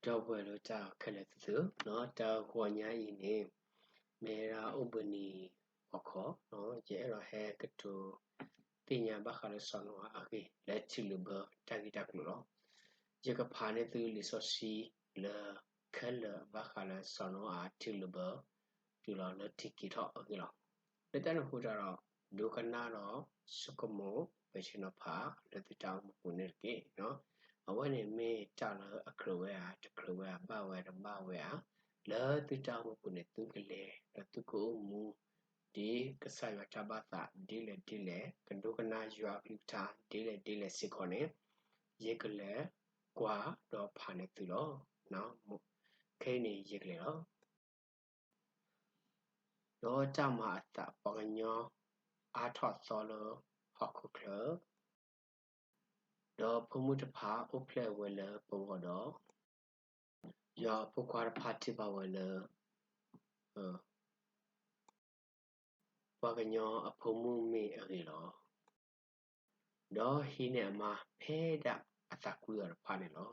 Job well cha kaletu no ta huanya ini mera ubani oko no je ro he katu tinya bakhala sono ake lechiluba tagita kulo je ka phane tu lisosi le khala bakhala sono a tiluba tulo le tikito akilo le tan hu ja ro dukana ro sukomo pechino pha le titaw punirke no awani me chala akrowea takrowea bawe la titaw punit tukle la tuko mu di kasaya tabata dile kandukana yua pita dile sikone yekle kwa do phane tulo no kene yekle lo do chama ata paganyo athot solo hokukle do pumutapha uple wele pogodo ya pokwar phati ba wele paganyo aphomu me agilo do hine ma pheda atakuya phane lo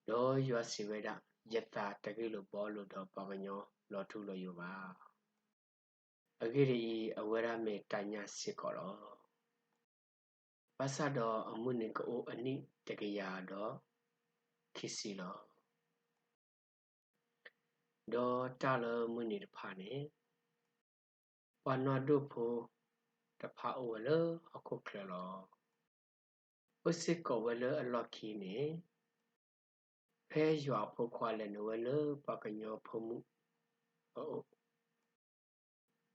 do yua siveda yata tagilo bolo do paganyo lo thu lo yuba agiri awara me tanya sikolo pasado amuni ko ani tagaya do kisilo do talo muni phane pano do pho ta pha wele akoklo usiko wele aloki ne phe yua pho khwale no wele paganyo phomu o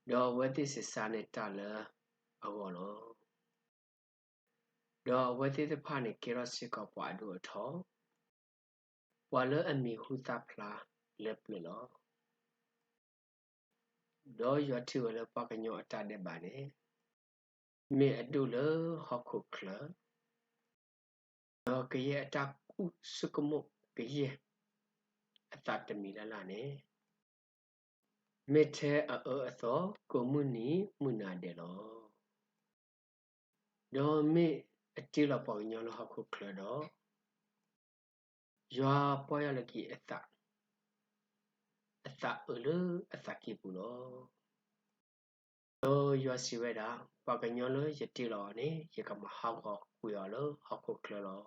do wati sisane tala awolo do wati the phane kirosiko pwado tho wale ami huta pla leplelo do yati wele paganyo atade bane me adule hokukla do kye ataku sukumo kye atatami la ne methe atho komuni munadelo do me atila paganyo lo hokukla do ywa poyalaki ata ulu ataki pulo do ywa siweda paganyo lo yatilo ne yakama hawo kuyalo hokukla lo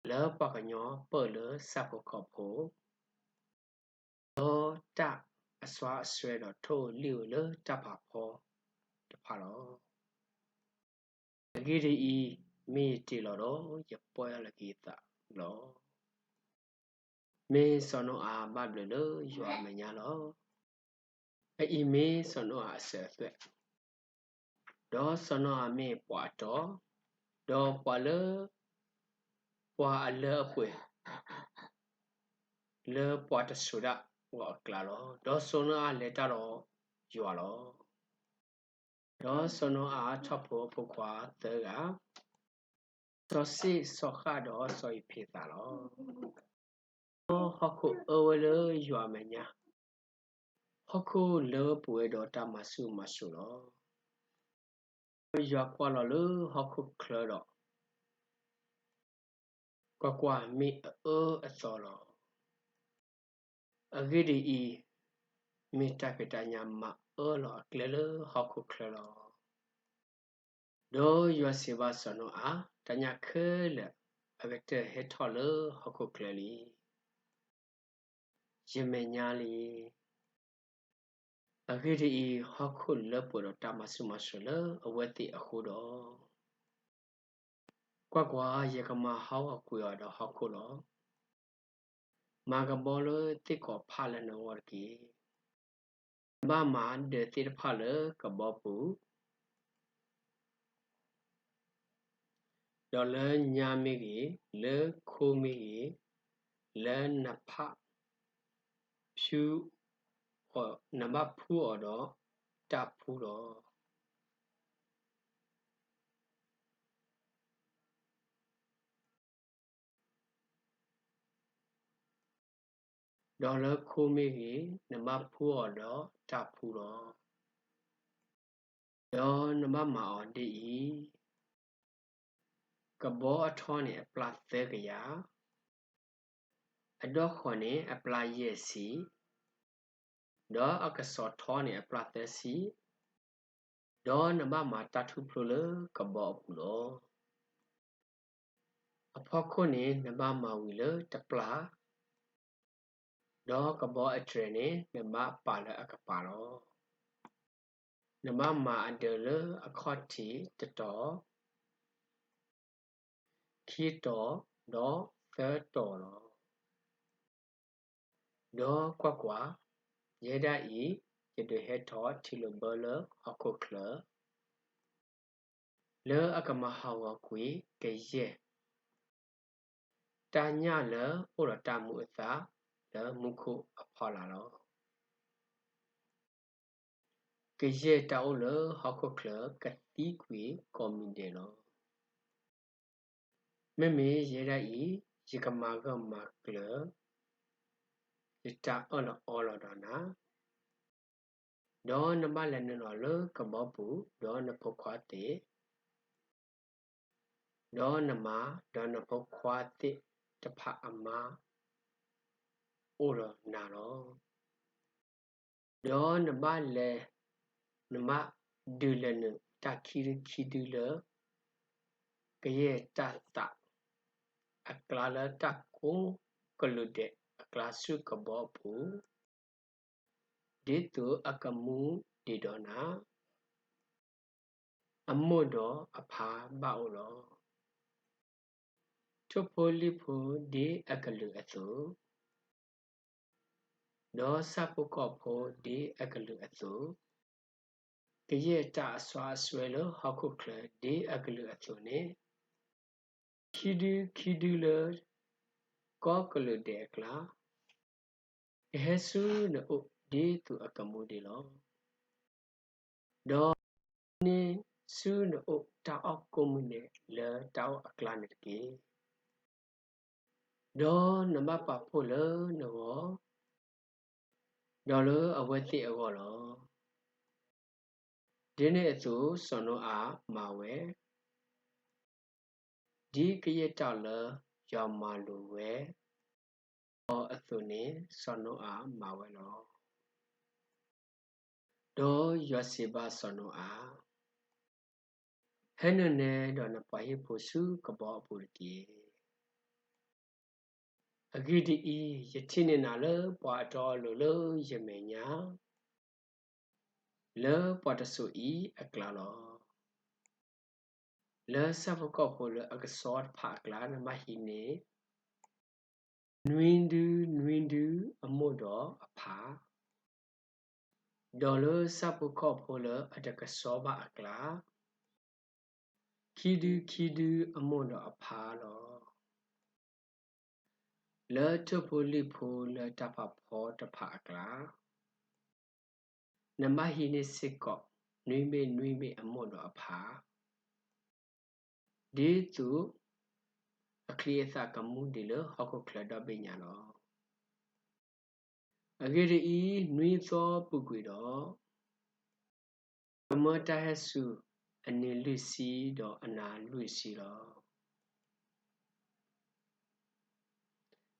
le paganyo pole sapokopho do ta aswa aswedo to liu le tapapho tapalo agiri I mi tilo do yapoyalaki ta lo me sono a bablelo ywa manyalo ai me sono a se do sono a me pwato do pwale pwa le pwe le pwata suda wa klalo do sono a leta lo ywa lo do sono a chapo pokwa tega so si so kha do so I phita lo do hoku awele ywa manya hoku le pwe do tamasu masu lo ywa kwa lo le hoku klero kwa mi asolo agiri I mi tapitanya ma lo klele hoku klero do ywa siba sono a tanya khele agate hetole hoku kleli yemenyali agiri hoku le poro tamasu masole awati akhudo kwa yakama hawa kuya do hoku lo magabolo tiko phala no warki mama de tir phala kabopu do le nyami gi le khumi gi le napha phu o namba phu o do ta phu do do le khumi gi namba phu o do ta phu do namba ma o di kabo athone plat the kya adok khone apply yesi do akasot thone apply tesi do namba ma tatu phlo kabo pulo aphokone namba ma wile tapla do kabo atrene namba pala akapalo namba ma adele akhoti tato khito do fato do kwa yeda I yede heto tilobolo akokla le akama hawa kwe keye tanya le ora tamu asa le muko aphala lo keye tao le hakokla kati kwe kominde lo meme yeda I yikama ga makla ita ono dana do namba le no le kamopu do na pokwate do nama do na pokwate tapha ama ora naro do namba le nama dulenu takiri keye ta aklala takko kolude aklasu kabopu ditu akamu didona amodo apha baolo tupolipo di akalu atho do sapukopo di akalu atho keye ta aswa swelo hakukle di akalu atho ne kidu le kokolu de akla Yesu na o de tu akamu de lo do ni su na o ta akomune le ta akla ne ke do na ma pa pho le no do le awati ago lo de ne su sono a ma we di kye ta le ya ma lu we o athu ne sono a ma we lo do yoseba sono a henune do na pa hi pho su kabo apurki agidi I yatine na le pwa to lo yemenya le pwa tasu I akla lo le savoko pho le aksot pha akla na mahine nwindu amodo apha do le savoko pho le atakasoba akla kidu amodo apha lo le topoli pho le tapa pho tapha akla namahine sikko nwime amodo apha de tu akliesa kamu de le hakokla da benya lo agiri I nwi so pugwi do amata hasu ani lusi do ana lusi lo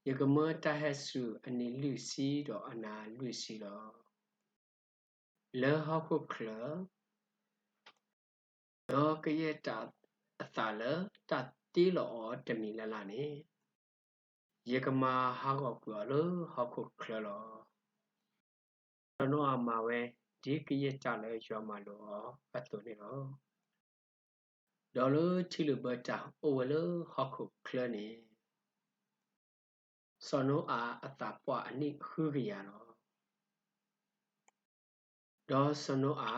yagamata hasu ani lusi do ana lusi lo le hakokla do kayeta athala ta ti lo tami la ne yagama hakokla lo hakokla lo no ama we di kayeta le yoma lo atho ne lo Dolo chilubata owelo hakokla ne sono a atapwa ani hugiyano do sono a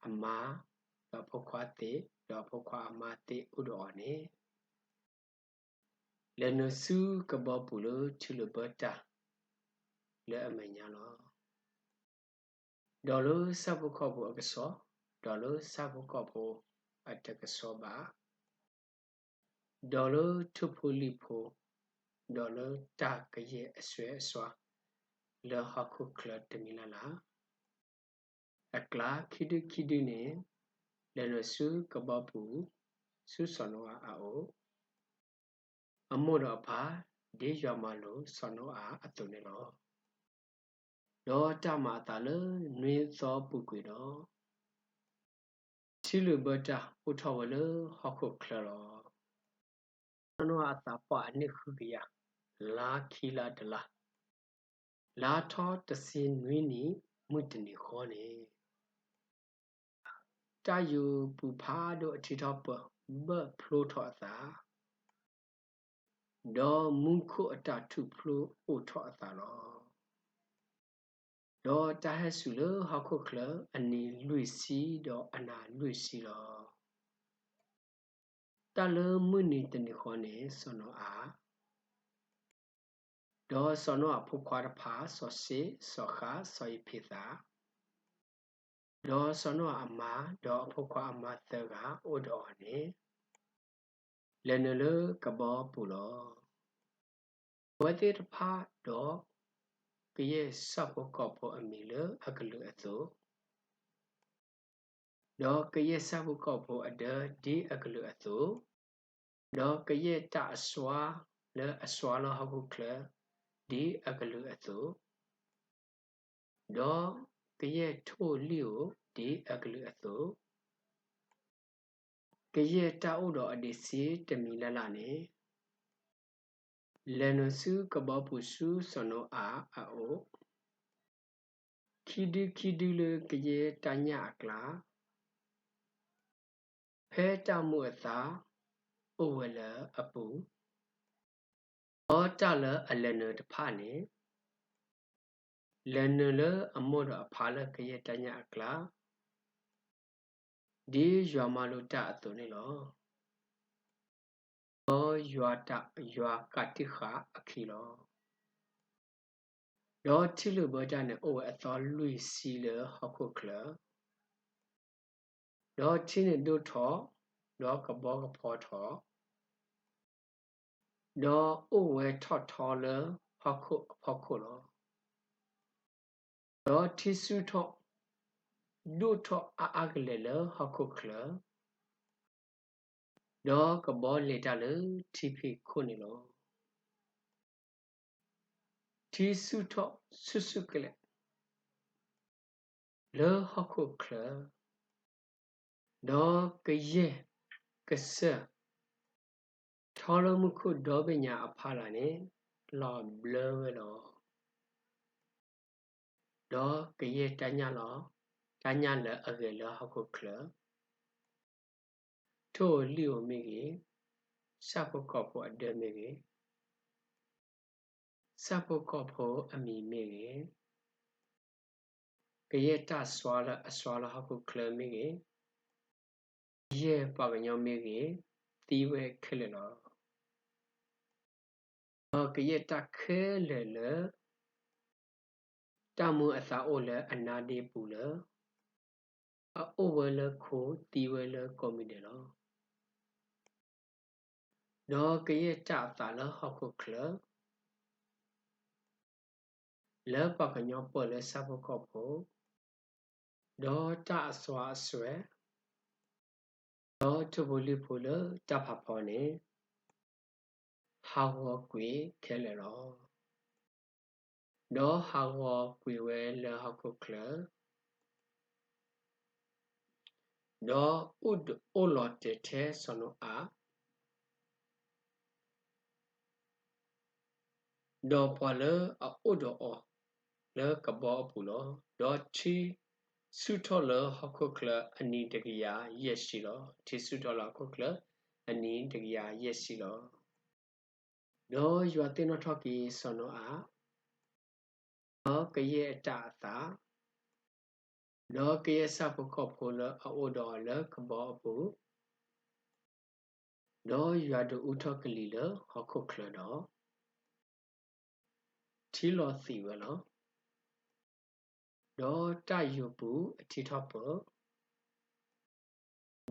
ama do pokwate do pokwa amate udone leno su kabopulo chilubata le amenyano dolo sabukopo akaso dolo sabukopo atakasoba dolo tupulipo dolo takaye aswa le hakokla temilala akla kidu ne leno su kabapu su sonoa ao amodo apha ဒီရွာမှာလို့ဆောင်းတော့အတုံနေလို့တော့တမတာလေနွေစောပုကွေတော့ချီလူဘတာဥထောဝလေဟခုခလရောဆောင်းတော့အတာပါနိခုကရလာခီလာတလာလာထောတစင်နွေနီမှုတနေခေါ်နေတယူပူဖာတို့အထီထောပဘဖလိုထောအသာဒေါ်မုခုအတထုဖလိုအိုထောအသာလောဒေါ်တဟဆူလဟခုခလအနီလွိစီဒေါ်အနာလွိစီလောတလမှုနီတနေခေါ်နေဆောနောဒေါ်ဆောနောဖုခွာရဖာဆောစီဆောခါဆောယဖိသာဒေါ်ဆောနောအမဒေါ်ဖုခွာအမသကအိုဒေါ်နေလဲနလကဘောပူလောဝတိတဖာဒေါ်ကရဲ့စပ်ကောဖို့အမီလအကလူအစို့ဒေါ်ကရဲ့စပ်ကောဖို့အဒဒီအကလူအစို့ဒေါ်ကရဲ့တအစွာလဲအစွာလဟခုခလဒီအကလူအစို့ဒေါ်ကရဲ့ထိုလီကိုဒီအကလူအစို့ကရဲ့တအုတော်အဒီစီတမီလလနေလဲနစုကဘောပူစုစနောအိုခိဒီလေကရဲ့တညာကလာဖဲတမှုအသာအိုဝလအပူဩတလအလနတဖာနေလနလအမောဒအဖာလကရဲ့တညာကလာဒီရွာမလို့တအသွနေလောဩရွာတရွာကတိခအခီလောဒေါ်ချီလူဘကြနဲ့အိုအသောလွိစီလဟခုခလဒေါ်ချင်းနဲ့ဒုထောဒေါ်ကဘောကဖောထောဒေါ်အိုဝဲထောထောလဟခုဖောခုလောဒေါ်တီစုထောဒုထောအာကလေလဟခုခလဒေါ်ကဘောလေတလတီဖိခုနေလောတီစုထောဆုစုကလေလဟခုခလဒေါ်ကရဲ့ကဆထောလမှုခုဒေါ်ပညာအဖလာနေလောဘလဝလောဒေါ်ကရဲ့တညာလောတညာလအကေလဟခုခလထိုလီယိုမီကြီးစပုကောဖို့အဒမီကြီးစပုကောဖို့အမီမီကြီးကရဲ့တဆွာလအဆွာလဟခုခလမီကြီးရဲ့ပကညောမီကြီးတီဝဲခလလောကရဲ့တခဲလေလေတမှုအစာအိုလေအနာဒီပူလေအိုဝဲလေခိုတီဝဲလေကောမီတယ်လောဒေါ်ကရဲ့တတာလဟခုခလလေပကညောပေါ်လေစပုကောဖို့ဒေါ်တအဆွာဆွဲဒေါ်ထဘူလီဖူလတဖဖောနေဟာဝကွေခဲလေရောဒေါ်ဟာဝကွေဝဲလေဟခုခလဒေါ်ဥဒအိုလော်တေထဲဆနောဒေါ်ပွာလအိုဒေါ်အောလေကဘောပူလောဒေါ်ချီဆုထောလဟခုခလအနီတကရာရက်ရှိလောချီဆုထောလခုခလအနီတကရာရက်ရှိလောဒေါ်ရွာတင်တော်ထောက်ကီဆနောဒေါ်ကရဲ့အတအသာဒေါ်ကရဲ့စပုကောဖိုလအိုဒေါ်လေကဘောပူဒေါ်ရွာတူဥထောက်ကလီလဟခုခလဒေါ်ချီလောစီဝဲလောဒေါ်တယုပူအထီထောပ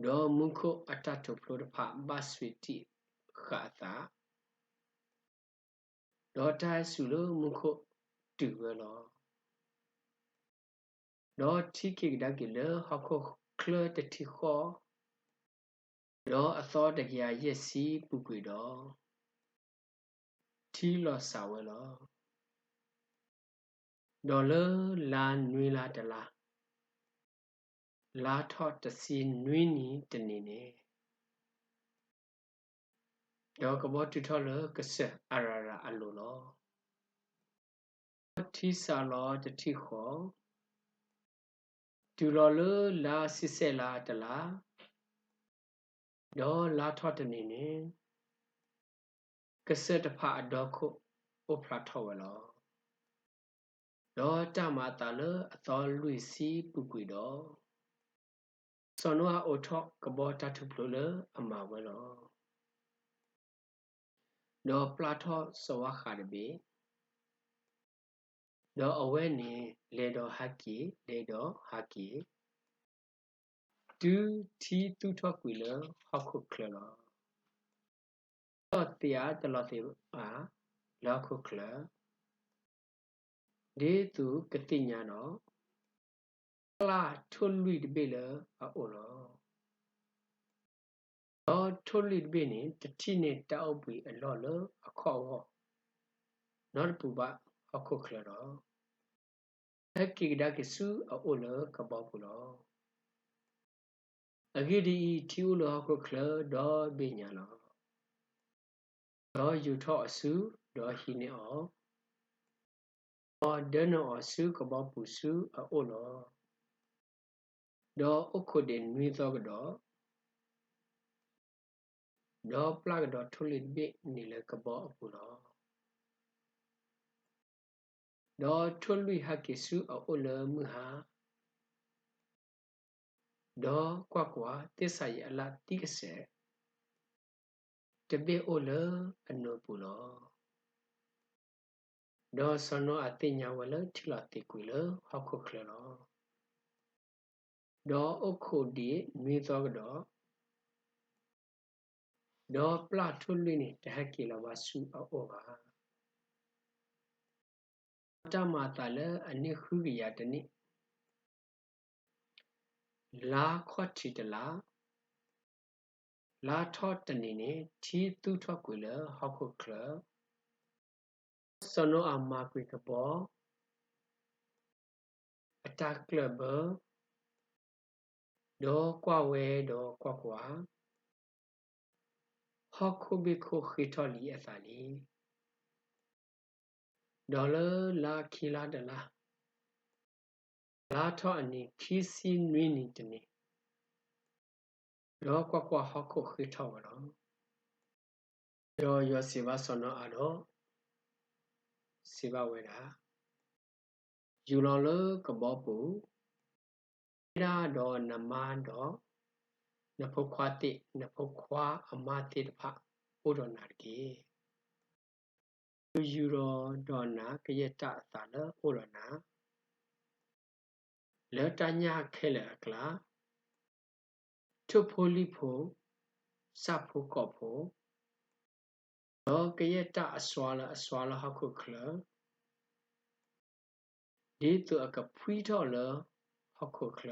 ဒေါ်မုခုအတတုဖလိုတဖဘဆွီတိခါသာဒေါ်တိုင်ဆူလိုမုခုတူဝဲလောဒေါ်တီကိဒကီလဟခုခလတတိခောဒေါ်အသောတကရာရက်စီပုကွေဒေါ် ทีลอสาวลอดอลเลอร์ลานนุยลาตลาลาทอตซีนุยนีตนีเนดอกบอตุทอลเลกษอาราราอโลลอทีซาลอตทีขอတူလော်လလာစစ်ဆက်လာတလားဒေါ်လာထော့တနေနေကစက်တဖာဒေါ်ခုဥဖလာထော့ဝလောဒေါ်တမတာလအတော်လူစီပူကွေတော့စောနောအိုထော့ကဘောတထုပလိုလအမဝလောဒေါ်ပလာထော့စဝါခါရဘေဒေါ်အဝဲနေလေဒေါ်ဟာကီလေဒေါ်ဟာကီတူတီတူထော့ကွေလဟခုခလလောတော့တရားတလောသေးပါလောက်ခုခလဒေသူကတိညာတော့ကလာထွလွိတပိလအိုလောတော့ထွလွိတပိနေတတိနေတောက်ပြီးအလော့လအခေါ်ဟောနော်ပူပါအခုခလတော့အကိဒါကိစုအိုလကပောပူလောအဂိဒီတီဦးလောအခုခလတော့ပိညာလောတော့ယူထော့အစုတော့ဟိနေအောဒနောအစုကပောပူစုအိုလောတော့အခုတဲ့နွေတော့ကတော့တော့ပလာကတော့ထုလိပိနေလေကပောအပူလောတော့ထုလိဟကိစုအိုလမဟာတော့ကွာတစ္ဆာရအလာတိကစေတပိအိုလအနုပူလောတော့စနောအတိညာဝလထီလာတိကွေလဟောက်ခုခလလောတော့အခုဒီနွေတော့ကတော့တော့ပလာထုလိနေတဟကိလဝစုအိုပါတမတာလအနိခုရိယတနိလာခွတ်တီတလာလာထော့တနေနေတီတူထော့ကွေလဟောက်ခုခလစနောအမကွေကဘောအတကလဘဒေါ်ကွာဝဲဒေါ်ကွာကွာဟောက်ခုဘိခုခိထော်လီအသာလီဒေါ်လာခီလာတလာလာထော့အနိခီစီနွေနီတနေဒေါ်ကွာကွာဟောက်ခုခိထော်ဝလောဒေါ်ယောစီဘာစနောအတော့စီဘာဝဲတာယူလောလကဘောပူရာတော့နမတော့နဖုခွာတိနဖုခွာအမတိတဖဥဒနာကေယူရောဒေါနာကရတသာလဥဒနာလေတညာခဲလေကလာထုဖိုလီဖိုစဖိုကောဖိုဒေါကရတအစွာလဟခုခလဒီတုအကဖွီထော်လဟခုခလ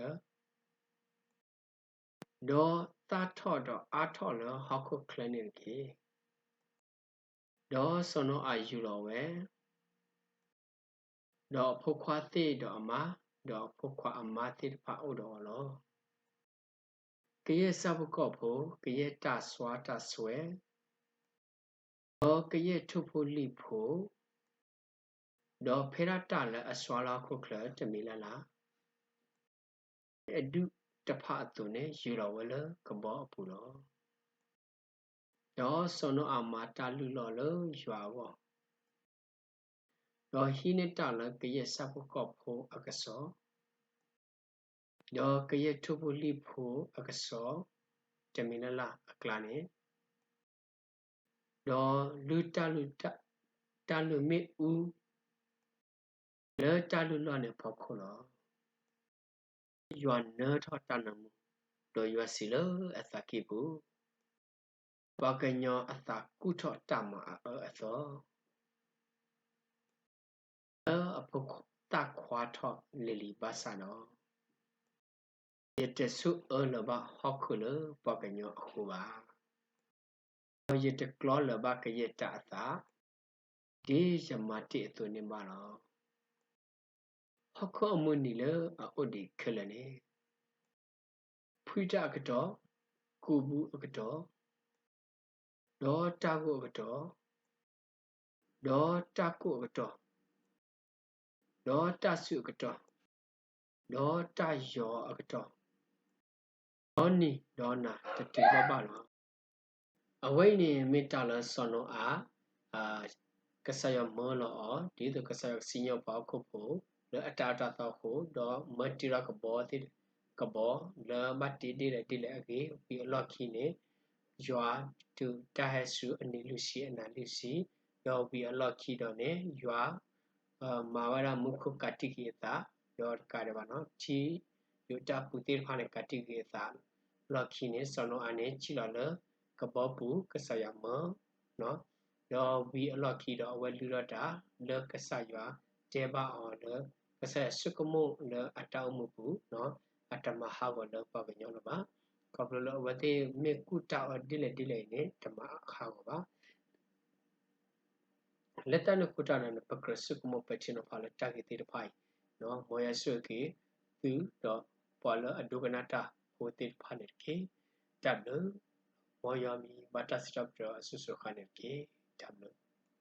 ဒေါတာထော့တော့အာထော့လဟခုခလနေကေဒေါစနောအာယူလောဝဲဒေါဖုခွာတိဒေါအမဒေါဖုခွာအမတိတဖဥတော်လောကရစဘကောဖိုကရတဆွာတဆွဲဒေါကရထုဖိုလိဖိုဒေါဖေရတလအစွာလာခုခလတမီလာလာအဒုတဖအတုန်ယူတော်ဝလကဘောအပူလောဒေါစနောအမတာလူလောလရွာဝဒေါဟိနတလကရစဘကောဖိုအကစောဒေါကရထုဖိုလိဖိုအကစောတမီလာလာအကလာနေဒေါလူတလူမေဦးလေတလူလောနေဖောက်ခေါ်လောယွာနထောတနမဒေါ်ယွာစီလအသကိဘူဘာကညောအသကုထောတမအသောအဖုတခွာထောလီလီဘာဆာနောယတဆုလဘဟခုလဘာကညောအခုပါယတကလောလဘကယတအသ ဒီရမတိအသွနေမှာတော့ဟခောအမှုနီလအုတ်ဒီခလနေဖွိတာကတော့ကိုဘူးအကတော့ဒေါ်တာကိုအကတော့ဒေါ်တာကိုအကတော့ဒေါ်တာစုအကတော့ဒေါ်တာယောအကတော့ဒေါ်နီဒေါ်နာတတိပပလောအဝိနေမေတ္တာလဆောနောအာကဆယမောလောဒီတကဆယစီညောပါခုဖို့လအတာတာတော့ကိုဒေါ်မတိရကဘောတိကဘောလမတိတိလေတိလေအကေပြီးအလော့ခီနေရွာတူတာဟဆူအနေလူစီအနာလူစီတော့ပြီးအလော့ခီတော့နေရွာမာဝရမုခုကတိကေတာရောကာရပါနော်ချီယတာပူတိဖာနေကတိကေတာလော့ခီနေစနောအနေချီလော်လကဘောပူကဆယမနော်တော့ပြီးအလော့ခီတော့အဝဲလူတော့တာလကဆရွာတဲပါအော်လကဆဆုကမို့လအတောက်မှုပူနော်အတမဟာဝလပပညောလပါကပလဝတိမေကုတာဒီလေဒီလေနေဓမ္မခါပါလက်တနကုတာနပကရဆုကမို့ပချင်ဖာလတာကေတိတဖိုင်နော်မောယဆုကေသူတော့ပေါ်လအဒုကနာတာဟိုတိဖာနေကေတပ်လမောယမီဘတ်စတပ်တော့ဆုဆုခါနေကေတပ်လ